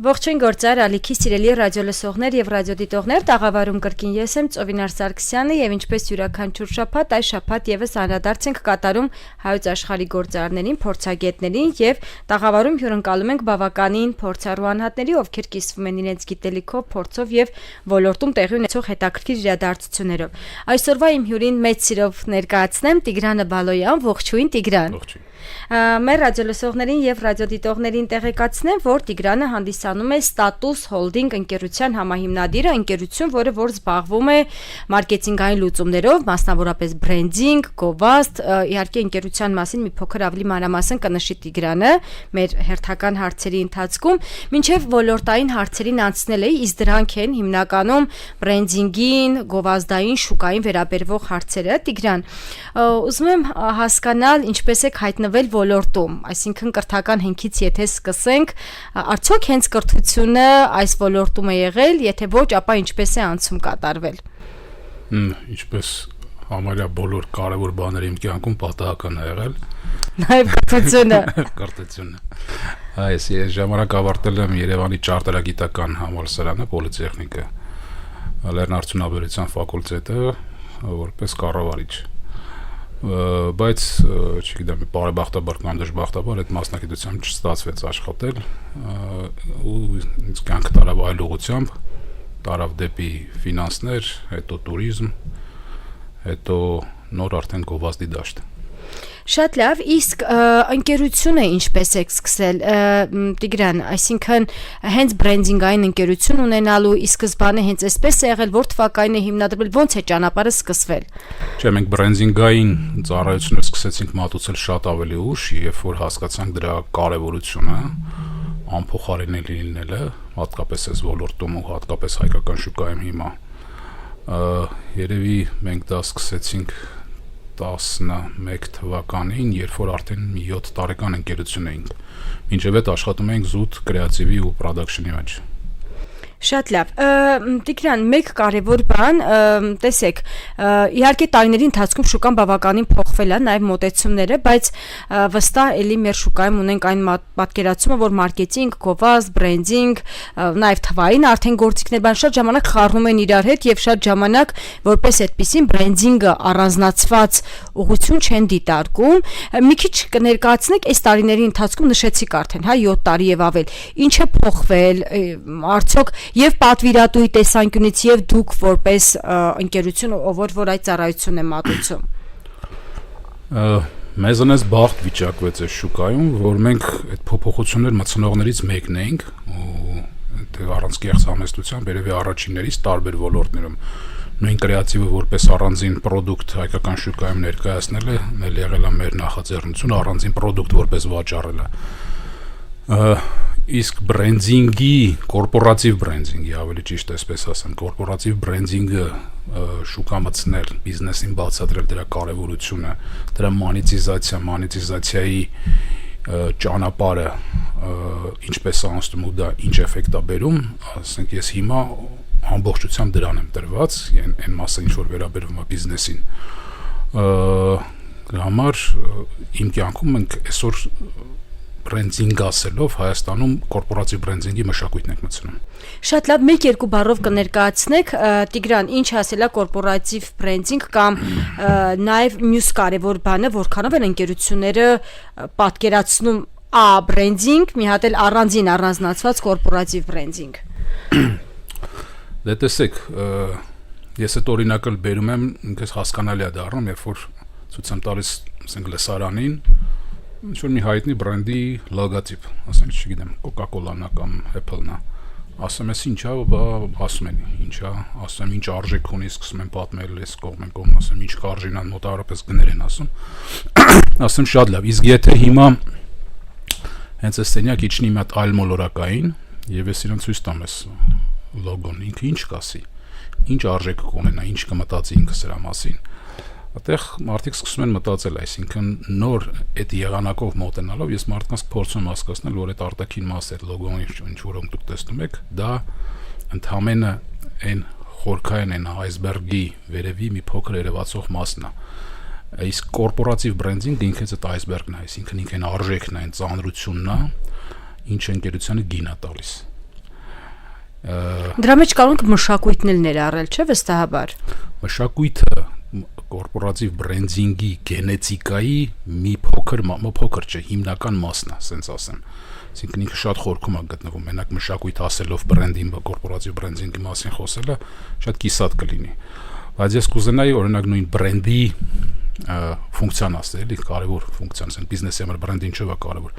Ողջույն գործար ալիքի սիրելի ռադիոլսողներ եւ ռադիոդիտողներ, տաղավարում կրկին ես եմ Ծովինար Սարգսյանը եւ ինչպես յուրաքանչյուր շաբաթ, այս շաբաթ եւս անդրադարձ ենք կատարում հայոց աշխարհի գործարարներին, փորձագետներին եւ տաղավարում հյուրընկալում ենք բավականին փորձառու անհատների, ովքեր կիսվում են իրենց գիտելիքով, փորձով եւ ոլորտում տեղի ունեցող հետաքրքիր իրադարձություններով։ Այսօրվա իմ հյուրին մեծ սիրով ներկայացնեմ Տիգրանը Բալոյան, ողջույն Տիգրան։ Ողջույն։ Մեր ռադիոլսողներին եւ ռադիոդիտողներին տեղեկացնեմ, որ Տիգրանը հանդիսանում է Status Holding ընկերության համահիմնադիրը, ընկերություն, որը զբաղվում է մարքեթինգային լուծումներով, մասնավորապես բրենդինգ, գովազդ, իհարկե ընկերության մասին մի փոքր ավելի մանրամասն կնշի Տիգրանը մեր հերթական հարցերի ընթացքում, մինչեւ ոլորտային հարցերին անցնել է, իսկ դրանք են հիմնականում բրենդինգին, գովազդային, շուկային վերաբերվող հարցերը։ Տիգրան, ուզում եմ հասկանալ ինչպես եք հայտնվել ոլորտում, այսինքն կրթական հենքից եթե սկսենք, արդյոք հենց կրթությունը այս ոլորտում է եղել, եթե ոչ, ապա ինչպես է անցում կատարվել։ Ինչպես համարյա բոլոր կարևոր բաները իմ կյանքում պատահական է եղել։ Նաև կրթությունը։ Կրթությունը։ Այս ես ժամանակ ավարտել եմ Երևանի ճարտարագիտական համալսարանը, պոլիտեխնիկը, լեռնարդյունաբերության ֆակուլտետը, որպես կառավարիչ։ Բայց չգիտեմ, բարեբախտաբար կամ դժբախտաբար այդ մասնագիտությամբ չստացվեց աշխատել ու ինձ կյանքը տարավ այլ ուղղությամբ, տարավ դեպի ֆինանսներ, հետո տուրիզմ, հետո նոր արդեն գովազդի դաշտ։ Շատ լավ, իսկ ընկերությունը ինչպես եք սկսել, Տիգրան, այսինքն հենց բրենդինգային ընկերություն ունենալու, իսկ սկզբանը հենց այսպես է եղել, որ թվականին է հիմնադրվել, ոնց է ճանապարհը սկսվել։ Չէ, մենք բրենդինգային ծառայություններ սկսեցինք մատուցել շատ ավելի ուշ, երբ որ հասկացանք դրա կարևորությունը, անփոխարինելի լինելը, հատկապես այս ոլորտում ու հատկապես հայկական շուկայում հիմա։ Երևի մենք դա սկսեցինք 11 թվականին, երբ որ արդեն 7 տարեկան ընկերություն էինք, մինչև այդ աշխատում էինք զուտ կրեատիվի ու պրոդաքշնի մեջ։ Շատ լավ, Տիգրան, մեկ կարևոր բան, տեսեք, իհարկե տարիների ընթացքում շուկան բավականին փոխվել է, նաև մոտեցումները, բայց վստահ էլի մեր շուկայում ունենք այն պատկերացումը, որ մարքեթինգ, գովազդ, բրենդինգ, նաև թվային արդեն գործիքներ, բան շատ ժամանակ խառնում են իրար հետ եւ շատ ժամանակ որպես այդպեսին բրենդինգը առանձնացված ուղղություն չեն դիտարկում։ Մի քիչ կներկայացնեք այս տարիների ընթացքում նշեցիք արդեն, հա, 7 տարի եւ ավել, ինչ է փոխվել, արդյոք եւ պատվիրատուի տեսանկյունից եւ դուք որպես ընկերություն, որ այդ ծառայությունն է մատուցում։ Մեզանից բախտ վիճակվեց այս շուկայում, որ մենք այդ փոփոխություններ մտցնողներից մեկն էինք ու առանց կեղծ համեստության երևի առաջիններից տարբեր ոլորտներում նույն կրեատիվը որպես առանձին պրոդուկտ հայկական շուկայում ներկայացնելը եղել է մեր նախաձեռնությունը, առանձին պրոդուկտ որպես վաճառելը։ Իսկ բրենդինգի, կորպորատիվ բրենդինգի, ավելի ճիշտ այսպես ասեմ, կորպորատիվ բրենդինգը շուկա մտցնել, բիզնեսին բացատրել դրա կարևորությունը, դրա մանետիզացիայի ճանապարհը ինչպես է անցնում ու դա ինչ էֆեկտ է բերում, ասենք ես հիմա ամբողջությամբ դրան եմ տրված, այն մասը ինչ որ վերաբերվում է բիզնեսին։ Դրա համար իմ կյանքում մենք այսօր բրենդինգ ասելով Հայաստանում կորպորատիվ բրենդինգի մշակույթն ենք մտցնում։ Շատ լավ, 1-2 բառով կներկայացնեք, Տիգրան, ինչ ասելա կորպորատիվ բրենդինգ կամ նաև մյուս կարևոր բանը, որքանով են ընկերությունները պատկերացնում բրենդինգ, մի հատ էլ առանձին առանձնացված կորպորատիվ բրենդինգ։ Դե տեսեք, ես այդ օրինակը բերում եմ, ինքս հասկանալի է դառնում, երբ որ ցույց եմ տալիս, ասենք լսարանին ինչ-որ մի հայտնի բրենդի լոգոտիպ, ասենք, չգիտեմ, Coca-Cola-ն է կամ Apple-ն է, ասում ես ինչ է, ասում են ինչ է, ասում ինչ արժեք ունի, սկսում են պատմել, ես կողմ, ասում ինչ կարժին են, մոտավորապես գներ են ասում, ասում շատ լավ, իսկ եթե հիմա հենց այս սենյակ իջնի մի հատ այլ մոլորակային եւ ես իրեն ցույց տամ ես լոգոն, ինքը ինչ կասի, ինչ արժեք կունենա, ինչ կմտածի ինքը սրա մասին։ Այդտեղ մարդիկ սկսում են մտածել, այսինքն նոր այդ եղանակով մոտենալով ես մարդկանց փորձում եմ հասկացնել, որ այդ արտաքին մասը, այդ լոգոն ինչ որ դուք տեսնում եք, դա ընդհանրապես այն խորքային այն այսբերգի վերևի մի փոքր երևացող մասն է։ Իսկ կորպորատիվ բրենդինգը ինքնից այդ այսբերգն է, այսինքն ինքն արժեքն է, այն ծանրությունն է, ինչ ընկերությանը գին է տալիս։ Դրա մեջ կարող ենք մշակույթն էլ ներառել, չէ՞ վստահաբար։ Մշակույթը կորպորատիվ բրենդինգի գենետիկայի մի փոքր չէ, հիմնական մասն է, ասենց ասեմ։ Այսինքն ինքը շատ խորքում է գտնվում, մենակ մշակույթ ասելով բրենդի, կորպորատիվ բրենդինգի մասին խոսելը շատ կիսատ կլինի։ Բայց ես կուզենայի օրինակ նույն բրենդի ֆունկցիան ասել, էլի կարևոր ֆունկցիան, ասենք բիզնեսի համար բրենդին չէ՞ կարևոր։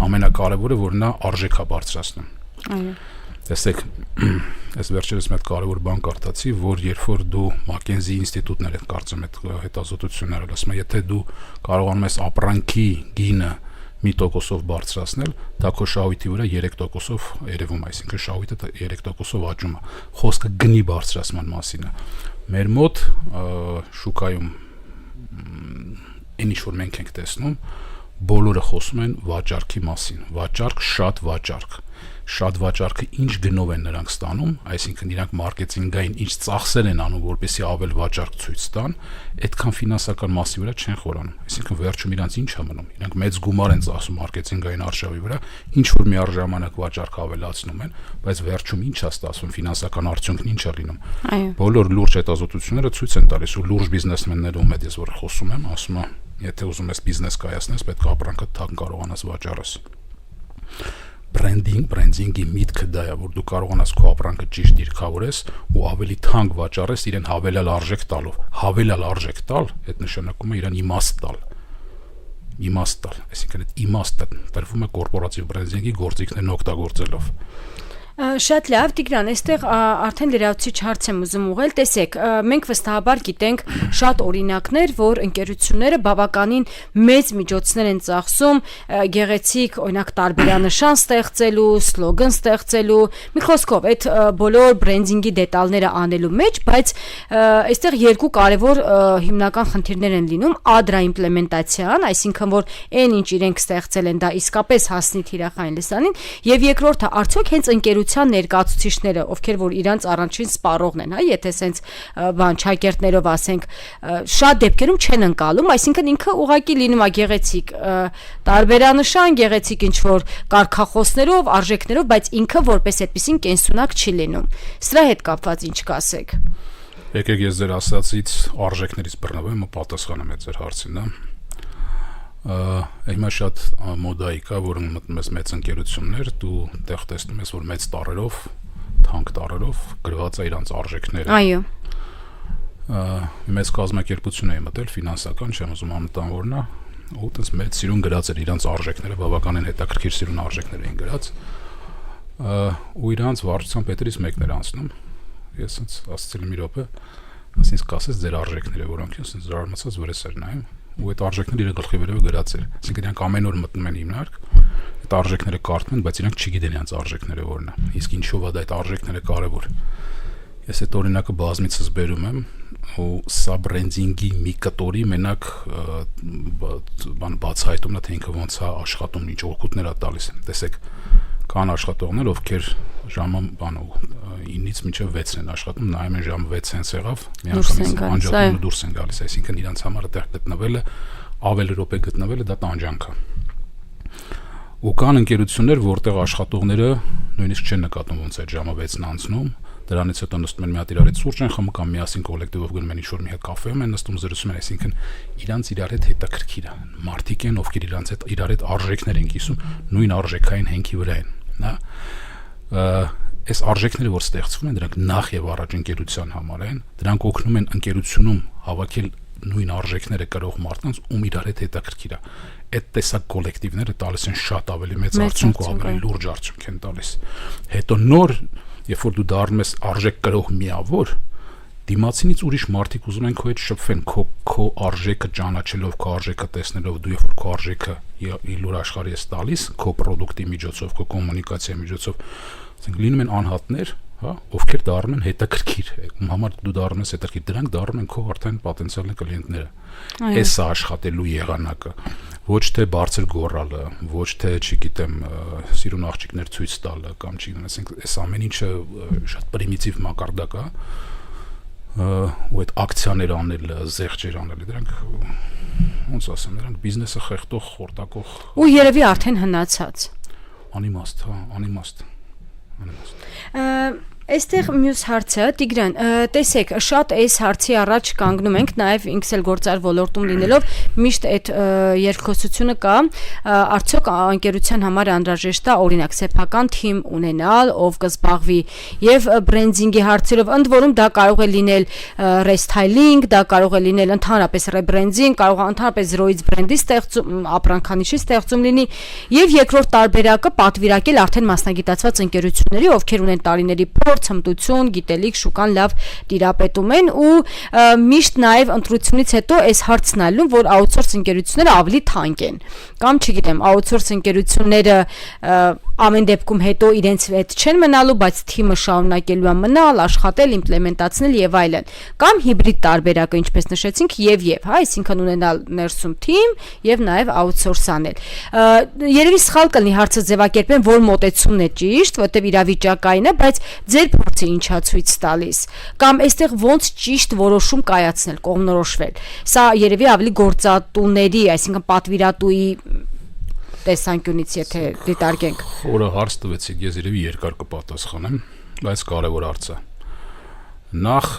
Ամենակարևորը որ նա արժեք է բարձրացնում։ Այո։ Տեսեք, ես վերջերս մի հատ կարևոր բան կարդացի, որ երբ որ դու Մակենզի ինստիտուտներ հետ կարծեմ այդ հետազոտությունները, ասում եմ, եթե դու կարողանում ես ապրանքի գինը 1%-ով բարձրացնել, դա քո շահույթի վրա 3%-ով երևում է, այսինքն շահույթը 3%-ով աճում է։ Խոսքը գնի բարձրացման մասին է։ Մեր մոտ շուկայում այն ինչ որ մենք ենք տեսնում, բոլորը խոսում են վաճառքի մասին, վաճառք, շատ վաճառքը ինչ գնով են նրանք ստանում, այսինքն իրանք մարքեթինգային ինչ ծախսեր են անում, որպեսզի ավել վաճառք ցույց տան, այդքան ֆինանսական մասի վրա չեն խորանում, այսինքն վերջում իրանք ինչ է մնում, իրանք մեծ գումար են ծախսում մարքեթինգային արժեվի վրա, ինչ որ միաժամանակ վաճառք ավելացնում են, բայց վերջում ինչ է ստացվում, ֆինանսական արդյունքն ինչ է լինում։ Բոլոր լուրջ հետազոտությունները ցույց են տալիս ու լուրջ բիզնեսմենները ում հետ ես որ խոսում եմ, ասում եմ, եթե ուզում ես բիզնես կայացնես, պետք է ապրանքը թանկ կարողանաս վաճառես։ Բրենդինգի միտքը դա է, որ դու կարողանաս քո ապրանքը ճիշտ դիրքավորես ու ավելի թանկ վաճառես իրեն հավելյալ արժեք տալով։ Հավելյալ արժեք տալ, այդ նշանակում է իրան իմաստ տալ, այսինքն այդ իմաստը տրվում է կորպորատիվ բրենդինգի գործիքներն օգտագործելով։ Շատ լավ, Տիգրան, այստեղ արդեն լրացուցիչ հարց եմ ուզում ուղղել, տեսեք, մենք վստահաբար գիտենք շատ օրինակներ, որ ընկերությունները բավականին մեծ միջոցներ են ծախսում գեղեցիկ, օրինակ տարբերանշան ստեղծելու, սլոգան ստեղծելու, մի խոսքով, այդ բոլոր բրենդինգի դետալները անելու մեջ, բայց այստեղ երկու կարևոր հիմնական խնդիրներ են լինում՝ ադրա իմպլեմենտացիան, այսինքն որ այն ինչ իրենք ստեղծել են, դա իսկապես հասնի թիրախային լսանին, եւ երկրորդը, արդյոք հենց ընկերության ներկայացուցիչները, ովքեր որ իրանց առանջին սպառողն են, հա, եթե սենց ճակերտներով ասենք, շատ դեպքերում չեն ընկալում, այսինքն ինքը ուղղակի լինում է գեղեցիկ տարբերանշան, գեղեցիկ ինչ որ կարգախոսներով, արժեքներով, բայց ինքը որպես այդպեսին կենսունակ չի լինում։ Սրա հետ կապված ինչ կասեք։ Եկեք ես ձեր ասացից արժեքներից բռնվեմ ու պատասխանեմ այդ ձեր հարցին, դա։ Հիմա շատ մոդայիկ է, որ մտնում ես մեծ ընկերություններ, դու տեղ տեսնում ես, որ մեծ տարերով, թանկ տարերով գրված է իրանց արժեքները։ Այո։ Մեծ կազմակերպություն է մտել, ֆինանսական, չեմ ուզում անվտանգորն է, ու այդպես մեծ սիրուն գրած էր իրանց արժեքները, բավականին հետաքրքիր սիրուն արժեքներ էին գրած։ Ու իրանց վարչության պետերից մեկն էր անցնում։ Ես ասացի մի րոպե, ասես կասես ձեր արժեքները, որոնք ես զարմացած որ ես էր նայում։ Ու այդ արժեքները իր գլխի վրա գրած էր։ Այսինքն իրանք ամեն օր մտնում են հիմնարկ, այդ արժեքները կարդում են, բայց իրանք չգիտեն իրանք արժեքները որն է։ Իսկ ինչով է դա այդ արժեքները կարևոր։ Ես այդ օրինակը բազմիցս բերում եմ, ու սա բրենդինգի մի կտորի մենակ բացահայտումն է, թե ինքը ոնց է աշխատում, ինչ օգուտներ է տալիս։ Տեսեք, կան աշխատողներ, ովքեր ժամը 9-ից մինչև 6 են աշխատում, նայում են ժամը 6 հենց եղավ, միանգամից անջատում ու դուրս են գալիս, այսինքն իրանց համար այդտեղ գտնվելը, ավել րոպե գտնվելը դա տանջանք է։ Ու կան ընկերություններ, որտեղ աշխատողները նույնիսկ չեն նկատում ոնց այդ ժամը 6-ն անցնում, դրանից հետո նստում են մի հատ իրար հետ սուրճ են խմում կամ միասին կոլեկտիվով գնում են ինչ-որ մի հատ կաֆեում են նստում զրուցում են, այսինքն իրանց իրար հետ հետաքրքիր է։ Մարդիկ են, ովքեր իրանց հետ իրար հետ արժեքներ են կիսում, նույն արժեքային հենքի վրա են, հա։ Այս արժեքները, որ ստեղծվում են, դրանք նախ եւ առաջ ընկերության համար են, դրանք օգնում են ընկերությունում հավաքել նույն արժեքները կրող մարդկանց, ում իրար հետ հետաքրքիր է։ Այդ տեսակ կոլեկտիվները տալիս են շատ ավելի մեծ արդյունք ու ավելի լուրջ արդյունք են տալիս։ Հետո նոր, երբ որ դու դառնում ես արժեք կրող միավոր, դիմացինից ուրիշ մարդիկ ուզում են քո հետ շփվեն, քո արժեքը ճանաչելով, քո արժեքը տեսնելով, դու երբ որ քո արժեքը լուր աշխարհի ես տալիս, քո պրոդուկտի միջոցով, քո կոմունիկացիայի միջոցով, ասենք լինում են անհատներ, հա, ովքեր դառնում են հետաքրքիր, ում համար դու դառնում ես հետաքրքիր, դրանք դառնում են քո արդեն պոտենցիալ կլիենտները։ Էս է աշխատելու եղանակը, ոչ թե բարձր գոռալը, ոչ թե, չգիտեմ, սիրուն աղջիկներ ցույց տալը կամ չգիտեմ, ասենք, այս ամեն ինչը շատ պրիմիտիվ մակարդակ է, ու այդ ակցիաներ անելը, զեղչեր անելը, դրանք ոնց ասեմ, դրանք բիզնեսը խեղդող, խորտակող ու երևի արդեն հնացած։ Անիմաստ, հա, անիմաստ։ Այստեղ մյուս հարցը, Տիգրան, տեսեք, շատ այս հարցի առաջ կանգնում ենք, նաև ինքս էլ գործար ոլորտում լինելով, միշտ այդ երկխոսությունը կա, արդյոք ընկերության համար անհրաժեշտ է օրինակ սեփական թիմ ունենալ, ով կզբաղվի եւ բրենդինգի հարցերով, ընդ որում դա կարող է լինել ռեսթայլինգ, դա կարող է լինել ընդհանրապես ռեբրենդինգ, կարող է ընդհանրապես զրոյից բրենդի ստեղծում, ապրանքանիշի ստեղծում լինի, եւ երկրորդ տարբերակը պատվիրակել արդեն մասնագիտացված ընկերությունների, ովքեր ունեն տարիների փորձ, հմտություն, գիտելիք, շուկան լավ տիրապետում են ու միշտ նաև ընտրությունից հետո այս հարցն այլում, որ outsource ընկերությունները ավելի թանկ են։ Կամ չգիտեմ, outsource ընկերությունները ամեն դեպքում հետո իրենց հետ չեն մնալու, բայց թիմը շարունակելու է մնալ, աշխատել, իմպլեմենտացնել եւ այլն։ Կամ հիբրիդ տարբերակը, ինչպես նշեցինք, եւ, հա, այսինքն ունենալ ներսում թիմ եւ նաեւ outsource անել։ Երևի սխալ կլինի հարցը ձևակերպեն, որ մոտեցումն է ճիշտ, որտեղ իրավիճակային է, բայց ձեր փորձը ինչա ցույց տալիս։ Կամ այստեղ ոնց ճիշտ որոշում կայացնել, կողմնորոշվել։ Սա երևի ավելի գործատուների, այսինքն պատվիրատուի տեսանկյունից եթե դիտարկենք։ Որը հարց տվեցիք, ես երևի երկար կպատասխանեմ, բայց կարևոր հարց է։ Նախ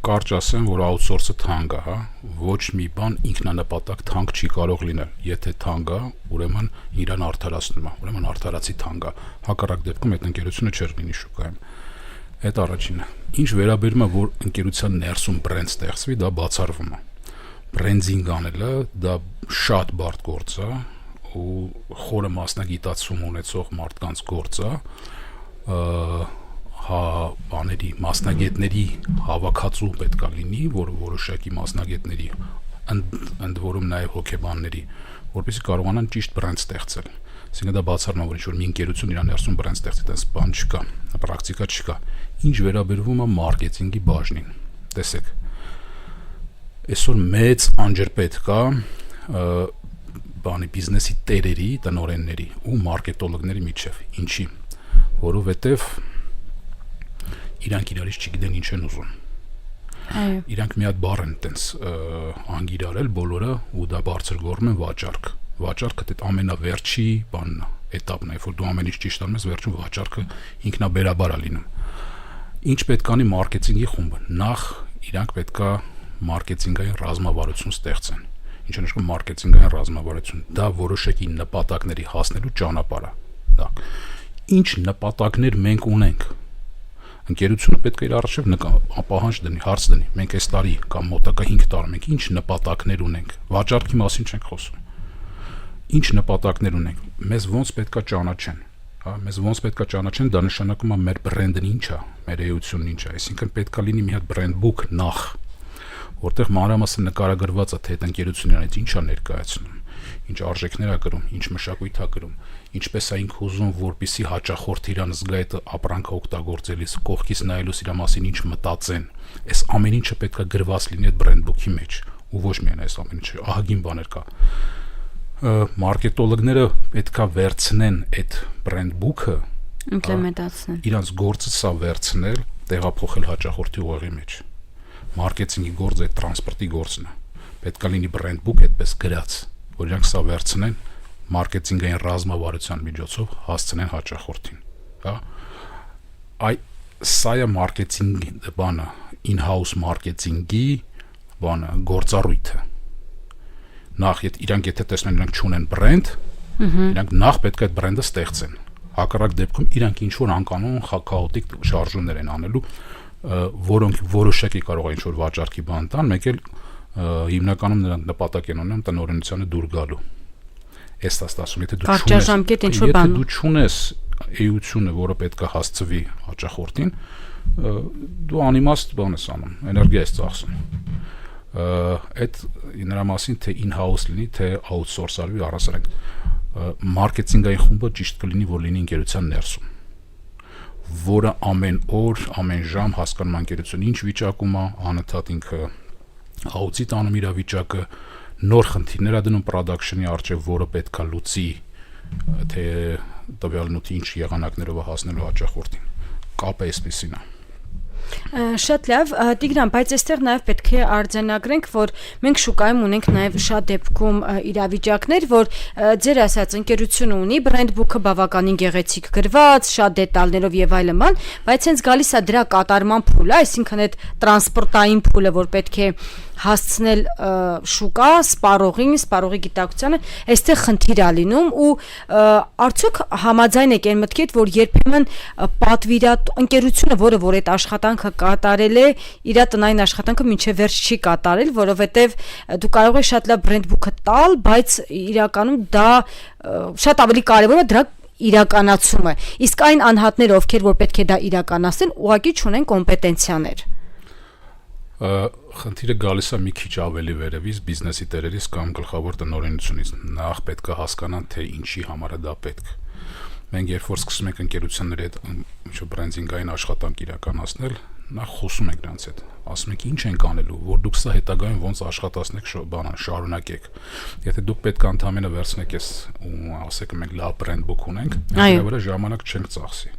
կարճ ասեմ, որ outsource-ը թանկ է, հա, ոչ մի բան ինքնանպատակ թանկ չի կարող լինել։ Եթե թանկ է, ուրեմն իրան արդարացնում է, ուրեմն արդարացի թանկ է։ Հակառակ դեպքում այդ ընկերությունը չէր լինի շուկայում։ Այդ առաջինը։ Ինչ վերաբերում է, որ ընկերության ներսում բրենդ ստեղծվի, դա բացառվում է։ Բրենդինգ անելը դա շատ բարդ գործ է ու խորը մասնագիտացում ունեցող մարդկանց գործ է, բաների մասնագետների հավաքածու պետք է լինի, որը որոշակի մասնագետների ընդ որում նաև հոգեբանների, որպեսզի կարողանան ճիշտ բրենդ ստեղծել։ Այսինքն դա բացառում է, որ ինչ-որ մի ընկերություն իրան ներսում բրենդ ստեղծի, դա բան չկա, պրակտիկա չկա։ Ինչ վերաբերվում է մարքեթինգի բաժնին, տեսեք, այսօր մեծ անջրպետ կա բանի բիզնեսի տերերի, տնօրենների ու մարքետոլոգների միջև։ Ինչի՞, որովհետև իրանք իրարից չգիտեն ինչ են ուզում։ Այո։ Իրանք մի հատ բառ են տենց անգիրարել բոլորը ու դա բարձր գործում են վաճառք։ Վաճառքը դա ամենավերջի բանն է, էտապն է, որ դու ամեն ինչ ճիշտ անում ես, վերջում վաճառքը ինքնաբերաբար է լինում։ Ինչ պետք անի մարքեթինգի խումբը։ Նախ իրանք պետքա մարքեթինգային ռազմավարություն ստեղծեն։ Ինչ է նշանակում մարքեթինգային ռազմավարություն։ Դա որոշակի նպատակների հասնելու ճանապարհ է։ Դա ինչ նպատակներ մենք ունենք։ Ընկերությունը պետք է իր առջև պահանջ դնի, հարց դնի։ Մենք այս տարի կամ մոտակա 5 տարում մենք ինչ նպատակներ ունենք։ Վաճառքի մասին չենք խոսում։ Ինչ նպատակներ ունենք։ Մեզ ոնց պետքա ճանաչեն։ Հա, մեզ ոնց պետքա ճանաչեն, դա նշանակում է մեր բրենդն ինչ է, մեր էությունն ինչ է։ Այսինքն պետքա լինի մի հատ բրենդ book նախ, որտեղ մանրամասն նկարագրված է, թե այդ ընկերությունն այդ ինչ է ներկայացնում, ինչ արժեքներ է կրում, ինչ մշակույթ է կրում, ինչպես է ինքը ուզում, որպեսզի հաճախորդը իրան զգա այդ ապրանքը օգտագործելիս, կողքից նայելուց իր մասին ինչ մտածեն։ Այս ամեն ինչը պետքա գրված լինի այդ բրենդ book-ի մեջ, ու ոչ միայն այս ամեն ինչը, ահագին բաներ կա։ Մարքետոլոգները պետքա վերցնեն այդ բրենդ book-ը, իմպլեմենտացնել։ Իրանց գործը սա վերցնել, տեղափոխել հաճախորդի ուղեղի մեջ։ Մարքեթինգի գործը այդ տրանսպորտի գործն է։ Պետքա լինի բրենդ book այդպես գրած, որ իրանք սա վերցնեն, մարքեթինգային ռազմավարության միջոցով հասցնեն հաճախորդին, հա։ Սա է մարքեթինգի բանը, in-house մարքեթինգի բանը, գործառույթը։ Նախ իրանք եթե տեսնեն իրանք չունեն բրենդ, իրանք նախ պետք է այդ բրենդը ստեղծեն։ Հակառակ դեպքում իրանք ինչ որ անկանոն քաոտիկ շարժումներ են անելու, որոնք որոշակի կարող է ինչ որ վաճառքի բան տան, մեկ էլ հիմնականում նրանք նպատակ են ունենում տնօրինությանը դուր գալու։ Էս ասում, եթե դու չունես էությունը, որը պետք է հասցվի հաճախորդին, դու անիմաստ բան ես անում, էներգիա ես ծախսում։ Այդ նրա մասին թե in-house լինի, թե outsource արվի, առասարակ մարքեթինգային խումբը ճիշտ կլինի, որ լինի ընկերության ներսում, որը ամեն օր, ամեն ժամ հասկանում ընկերությունը ինչ վիճակում է, անընդհատ ինքը աուդիտ անում իր վիճակը, նոր խնդիրներ է դնում production-ի առջև, որը պետք է լուծի, թե տվյալ նյութի ինչ եղանակներով է հասնելու հաճախորդին։ Կապը այսպեսին է։ Շատ լավ, Տիգրան, բայց այստեղ նաև պետք է արձանագրենք, որ մենք շուկայում ունենք նաև շատ դեպքում իրավիճակներ, որ ձեր ասած ընկերությունը ունի brand book-ը բավականին գեղեցիկ գրված, շատ դետալներով եւ այլն, բայց հենց գալիս է դրա կատարման փուլը, այսինքն այդ տրանսպորտային փուլը, որ պետք է հասցնել շուկա, սպառողի գիտակցությանը, այստեղ խնդիր է լինում ու արդյոք համաձայն եք այն մտքით, որ երբեմն ընկերությունը, որ այդ աշխատանքը կատարել է, իր տնային աշխատանքը մինչև վերջ չի կատարել, որովհետև դու կարող ես շատ լավ brand book-ը տալ, բայց իրականում դա շատ ավելի կարևոր է դրա իրականացումը։ Իսկ այն անհատները, ովքեր որ պետք է դա իրականացնեն, ուղղակի չունեն կոմպետենցիաներ։ Խնդիրը գալիս է մի քիչ ավելի վերևից բիզնեսի տերերից կամ գլխավոր տնօրինությունից։ Նախ պետք է հասկանան, թե ինչի համար է դա պետք։ Մենք երբ որ սկսում ենք ընկերությունների հետ բրենդինգային աշխատանք իրականացնել, նախ խոսում ենք նրանց հետ, ասում ենք ինչ ենք անելու, որ դուք սա հետագայում ոնց աշխատացնեք, շարունակեք։ Եթե դուք պետք է ընդամենը վերցնեք ես ու ասեք մենք լավ brand book ունենք, դրա վրա ժամանակ չենք ծախսի,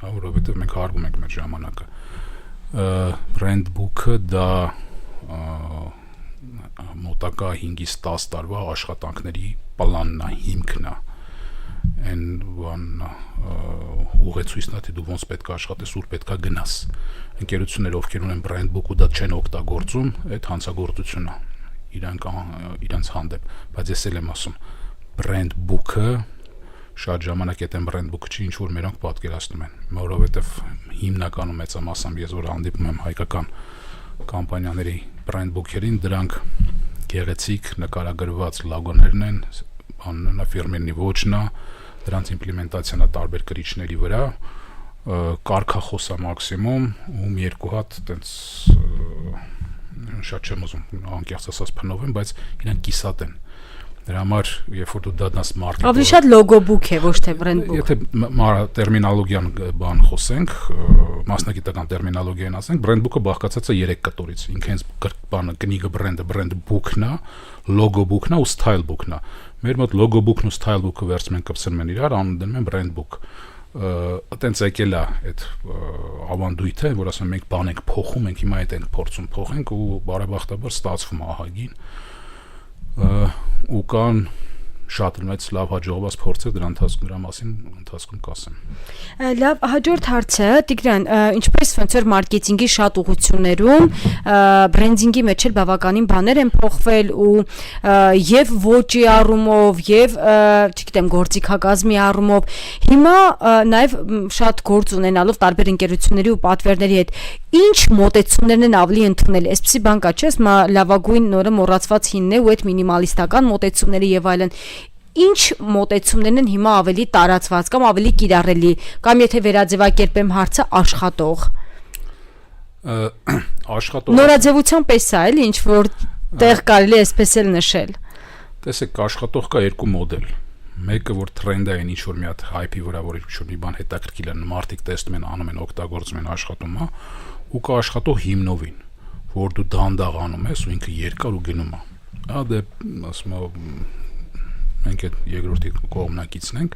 որովհետև մենք հարգում ենք մեր ժամանակը։ Brand book-ը դա մոտակա 5-ից 10 տարվա աշխատանքների պլանն է, հիմքն է, այն ուղեցույցն է, թե դու ոնց պետք է աշխատես, ուր պետք է գնաս։ Ընկերությունները, ովքեր ունեն brand book ու դա չեն օգտագործում, այդ հանցագործությունն է իրանց հանդեպ, բայց ես էլ եմ ասում, brand book-ը շատ ժամանակ այդ brand book-ը չի, ինչ որ մերոնք պատկերացնում են, որովհետև հիմնականում մեծամասամբ ես որ հանդիպում եմ հայկական կամպանիաների brand book-երին, դրանք գեղեցիկ նկարագրված լոգոներն են, անունը ֆիրմերի ոճն է, դրանց իմպլեմենտացիան է տարբեր կրիչների վրա, կարգախոս է մաքսիմում, ում երկու հատ տենց շատ չեմ ուզում անկեղծ ասած փնովեմ, բայց իրանք կիսատ են։ Դրա համար, երբ որ դու դառնաս մարքեթինգ, ավելի շատ logo book է, ոչ թե brand book։ Եթե տերմինոլոգիան բան խոսենք, մասնագիտական տերմինոլոգիան ասենք, brand book-ը բաղկացած է 3 կտորից։ Ինքը հենց բանը կնիգը brand-ը brand book-ն է, logo book-ն է ու style book-ն է։ Մեր մոտ logo book-ն ու style book-ը վերցնում են կպցնում են իրար, անում դնում են brand book։ Այտենց եկել է այդ ավանդույթը, որ ասում ենք բան ենք փոխում, մենք հիմա այդ ենք փորձում փոխենք ու բարեբախտաբար ստացվում է ահագին։ Ու կան շատ մեծ լավ հաջողված փորձեր դրա մասին ընթացքում կասեմ։ Լավ, հաջորդ հարցը, Տիգրան, ինչպես ոնց որ մարքեթինգի շատ ուղղություններում բրենդինգի մեջ էլ բավականին բաներ են փոխվել ու եւ ոճի առումով եւ չգիտեմ գործիքակազմի առումով հիմա նաեւ շատ գործ ունենալով տարբեր ընկերությունների ու պատվերների հետ ինչ մոտեցումներն են ավելի ընդունել, այսպեսի բան կա, չէ՞, լավագույն նորը մոռացված հինն է ու այդ մինիմալիստական մոտեցումները եւ այլն։ Ինչ մոտեցումներն են հիմա ավելի տարածված կամ ավելի կիրառելի, կամ եթե վերաձևակերպեմ հարցը աշխատող։ Նորաձևության պես է, էլի ինչ որ տեղ կարելի է այսպես էլ նշել։ Տեսեք, աշխատող կա երկու մոդել։ Մեկը որ տրենդային ինչ որ մի հատ հայփի վրա որ ինչ որ մի բան հետաքրքիր է, մարդիկ տեսնում են, անում են, օգտագործում են, աշխատում է, ու կա աշխատող հիմնովին, որ դու դանդաղ անում ես ու ինքը երկար ու գնում է։ Դե ասում եմ մենք այդ երկրորդի կողմնակիցն ենք,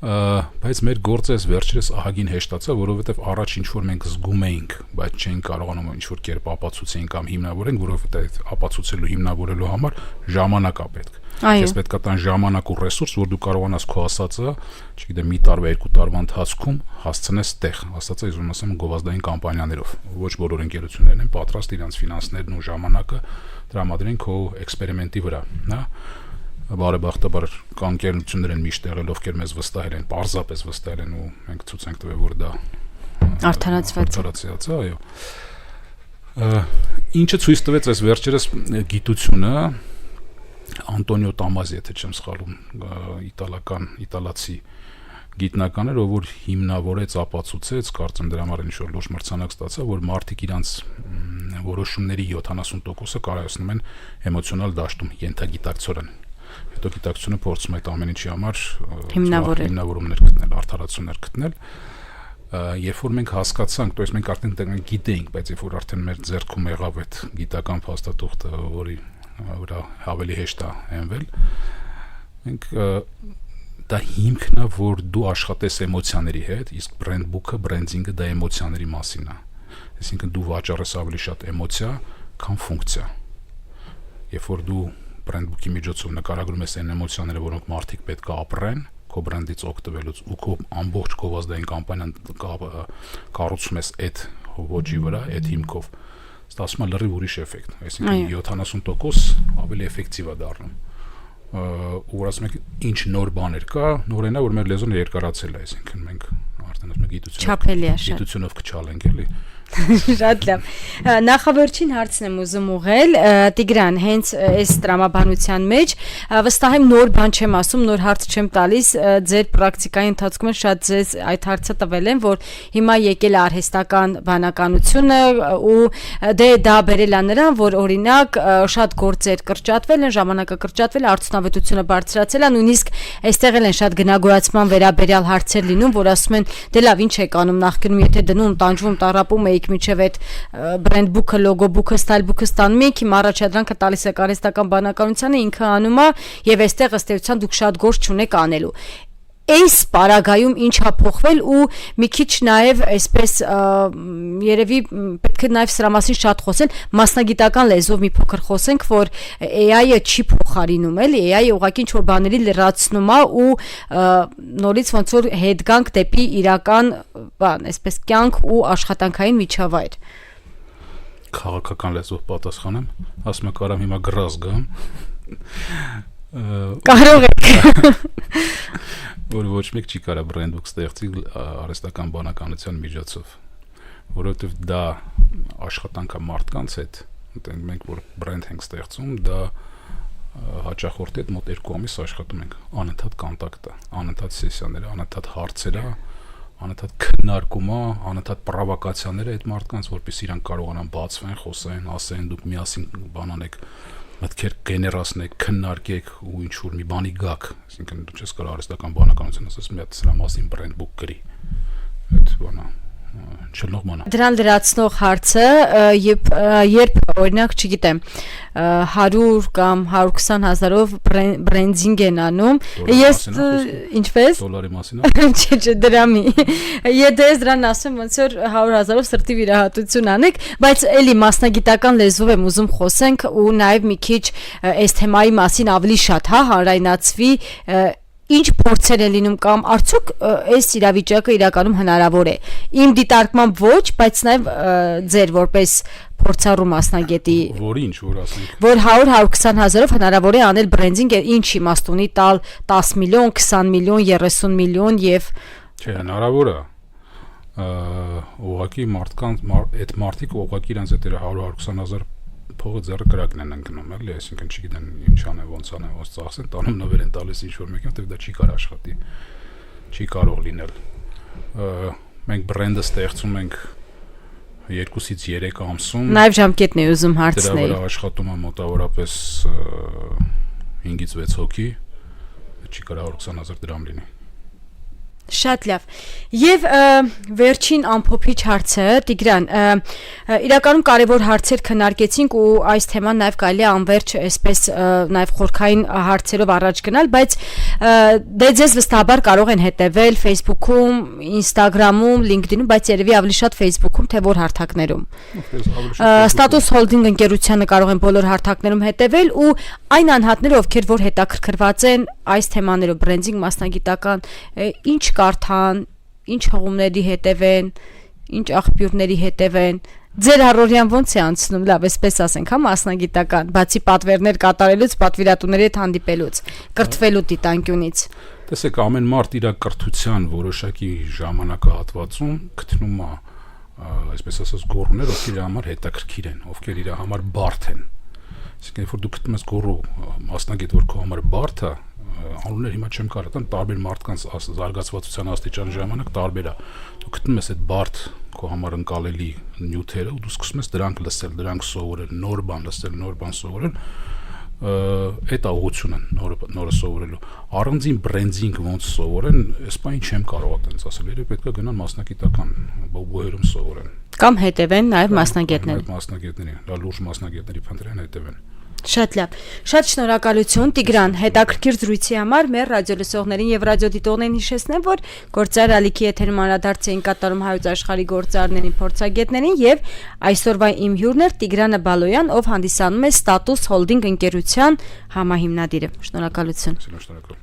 բայց մեր գործը վերջերս ահագին հեշտացա, որովհետև առաջ ինչ որ մենք զգում էինք, բայց չէինք կարողանում ինչ որ կերպ ապացուցենք կամ հիմնավորենք, որովհետև ապացուցելու հիմնավորելու համար ժամանակ է պետք։ Ես պետք է տան ժամանակ ու ռեսուրս, որ դու կարողանաս քո ասածը, չգիտեմ, մի տարվա, երկու տարվա ընթացքում հասցնես տեղ, ասածը ուզում ասեմ գովազդային կամպանիաներով։ Ոչ բոլոր ընկերություններն են պատրաստ իրենց ֆինանսներն ու ժամանակը տրամադրեն քո էքսպերիմենտի վրա, հա։ Բարեբախտաբար կան ընկերություններ են միշտ եղել, ովքեր մեզ վստահել են, պարզապես վստահել են ու մենք ցույց ենք տվել, որ դա արդարացված է, այո։ Ինչը ցույց տվեց այս վերջերս գիտությունը, Անտոնիո Տամազի, եթե չեմ սխալվում, իտալացի գիտնական էր, որ հիմնավորեց, ապացուցեց, կարծեմ դրա համար ինչ որ լուրջ մրցանակ ստացա, որ մարդիկ իրանց որոշումների 70%-ը կայացնում են էմոցիոնալ դաշտում, ենթագիտակցորեն։ Հետո գիտակցությունը փորձում է այդ ամեն ինչի համար հիմնավորումներ գտնել, արդարացումներ գտնել։ Երբ որ մենք հասկացանք, то есть մենք արդեն գիտեինք, բայց երբ որ արդեն մեր ձեռքում եղավ այդ գիտական փաստաթուղթը, որի վրա ավելի հեշտ է հենվել, մենք դա հիմքն է, որ դու աշխատես էմոցիաների հետ, իսկ brand book-ը, branding-ը դա էմոցիաների մասին է։ Այսինքն դու վաճառես ավելի շատ էմոցիա, քան ֆունկցիա։ Երբ որ դու բրենդբուքի միջոցով նկարագրում ես այն էմոցիաները, որոնք մարդիկ պետք է ապրեն, քո բրենդից օգտվելուց ու քո ամբողջ գովազդային կամպանիան կառուցում ես այդ ոճի վրա, այդ հիմքով, ստացվում է լրիվ ուրիշ էֆեկտ, այսինքն 70% ավելի էֆեկտիվ է դառնում։ Ու որ ասում եք ինչ նոր բաներ կա, նորենա որ մեր լեզուն երկարացել է, այսինքն մենք արդեն ասում ենք գիտությունով կչալենք էլի։ Շատ լավ։ Նախավերջին հարցն եմ ուզում ուղղել, Տիգրան, հենց այս տրամաբանության մեջ վստահ եմ նոր բան չեմ ասում, նոր հարց չեմ տալիս, ձեր պրակտիկայի ընթացքում շատ ձեզ այդ հարցը տվել են, որ հիմա եկել է արհեստական բանականությունը ու դա բերել է նրան, որ օրինակ շատ գործեր կրճատվել են, ժամանակը կրճատվել է, արդյունավետությունը բարձրացել է, նույնիսկ այստեղ էլ են շատ գնագոյացման վերաբերյալ հարցեր լինում, որ ասում են, դե լավ, ինչ եք անում նախկինում, եթե դնում, տանջվում, տառապում եք միջև այդ բրենդ բուքը, լոգո բուքը, ստայլ բուքը ստանում եք, հիմա առաջադրանքը տալիս եք արհեստական բանականությանը, ինքը անում է եւ այստեղ ըստ էության դուք շատ գործ չունեք անելու։ Այս պարագայում ինչ է փոխվել ու մի քիչ նաև այսպես երևի պետք է նաև սրա մասին շատ խոսել, մասնագիտական լեզվով մի փոքր խոսենք, որ AI-ը չի փոխարինում, էլի AI-ը ուղղակի ինչ-որ բաների լրացնում է ու նորից ոնց որ հետ գանք դեպի իրական, բան, այսպես կյանք ու աշխատանքային միջավայր։ Քաղաքական լեզվով պատասխանեմ, ասում եք արամ հիմա գրած գամ։ Կարող եք։ Որ ոչ մեկ չի կարա բրենդբուք ստեղծի արհեստական բանականության միջոցով, որովհետև դա աշխատանք է մարդկանց հետ, մենք որ բրենդ ենք ստեղծում, դա հաճախորդի հետ մոտ 2 ամիս աշխատում ենք, անընդհատ կոնտակտ է, անընդհատ սեսիաներ, անընդհատ հարցեր է, անընդհատ քննարկում է, անընդհատ պրովոկացիաներ է այդ մարդկանց, որպեսզի իրանք կարողանան բացվեն, խոսեն, ասեն, դուք միասին բան անեք, մտքեր գեներացնեք, քննարկեք ու ինչ որ մի բանի գաք, այսինքն դու չես կարող արհեստական բանականություն ասես մի հատ սրա մասին բրենդբուք գրի։ Այդ բանը չլողմանա։ Դրան լրացնող հարցը, երբ օրինակ, չգիտեմ, 100 կամ 120 հազարով բրենդինգ են անում, ես ինչպես դոլարի մասին է։ Չէ, դրամի։ Եթե ես դրան ասեմ, ոնց որ 100 հազարով սրտի վիրահատություն անեք, բայց էլի մասնագիտական լեզվով եմ ուզում խոսենք ու նաև մի քիչ այս թեմայի մասին ավելի շատ, հանրայնացվի, ինչ փորձեր են լինում կամ արդյոք այս իրավիճակը իրականում հնարավոր է։ Իմ դիտարկմամբ ոչ, բայց նաև ձեր որպես փորձառու մասնագետի Որինչ, որ ասենք որ 100-120 հազարով հնարավոր է անել բրենդինգ, ինչ իմաստ ունի տալ 10 միլիոն, 20 միլիոն, 30 միլիոն եւ Չէ, հնարավոր է։ Ուղղակի մարդկանց այդ մարդիկ ուղղակի իրենց այդ 100-120 հազար փողը ձեռը կրակն են ընկնում, էլի, այսինքն չգիտեն ինչ անեն, ոնց ծախսեն, տանում նվեր են տալիս ինչ-որ մեկին, որտեղ դա չի կարող աշխատի, չի կարող լինել։ Մենք բրենդը ստեղծում ենք 2-ից 3 ամսում։ Նաև ժամկետն է ուզում հարցնել։ Դրա վրա աշխատում է մոտավորապես 5-ից 6 հոգի, չի կարող 20 հազար դրամ լինի։ Շատ լավ։ Եվ վերջին ամփոփիչ հարցը, Տիգրան, իրականում կարևոր հարցեր քննարկեցինք ու այս թեման նաև կարելի է անվերջ այսպես նաև խորքային հարցերով առաջ գնալ, բայց դե ձեզ վստահաբար կարող են հետևել Facebook-ում, Instagram-ում, LinkedIn-ում, բայց երևի ավելի շատ Facebook-ում, թե որ հարթակներում։ Status Holding ընկերությանը կարող են բոլոր հարթակներում հետևել ու այն անհատները, ովքեր որ հետաքրքրված են այս թեմաներով, բրենդինգ մասնագիտական, ինչ կարդան, ինչ հղումների հետևեն, ինչ աղբյուրների հետևեն, ձեր առօրյան ոնց է անցնում, լավ, այսպես ասենք, մասնագիտական, բացի պատվերներ կատարելուց, պատվիրատուների հետ հանդիպելուց, կրթվելու դիտանկյունից։ Տեսեք, ամեն մարդ իր կրթության որոշակի ժամանակահատվածում գտնում է, այսպես ասած, գոռուներ, ովքեր իր համար հետաքրքիր են, ովքեր իր համար բարդ են։ Այսինքն, երբ որ դու գտնում ես գոռու մասնագետ, որ քո համար բարդ է, անուններ հիմա չեմ կարող տան, տարբեր մարդկանց զարգացվածության աստիճանի ժամանակ տարբեր է։ Դու գտնում ես այդ բարդ քո համար ընկալելի նյութերը ու դու սկսում ես դրանք լսել, դրանք սովորել, նոր բան լսել, նոր բան սովորել, այդ ուղղությունը նորը սովորելու։ Առանձին բրենդինգ ոնց սովորեն, այս բանը չեմ կարող այդպես ասել, երբ պետք է գնան մասնագիտական բոյերում սովորեն։ Կամ հետևեն նաև մասնագետներին։ Մասնագետների, դա լուրջ մասնագետների փնտրեն հետևեն։ Շատ լավ։ Շատ շնորհակալություն Տիգրան, հետաքրքիր զրույցի համար մեր ռադիոլսողներին եւ ռադիոդիտողներին հիշեցնեմ, որ գործար ալիքի եթերում անդրադարձ էին կատարում հայոց աշխարհի գործարներին փորձագետներին եւ այսօրվա իմ հյուրն էր Տիգրանը Բալոյան, ով հանդիսանում է Status Holding ընկերության համահիմնադիրը։ Շնորհակալություն։ Շնորհակալ։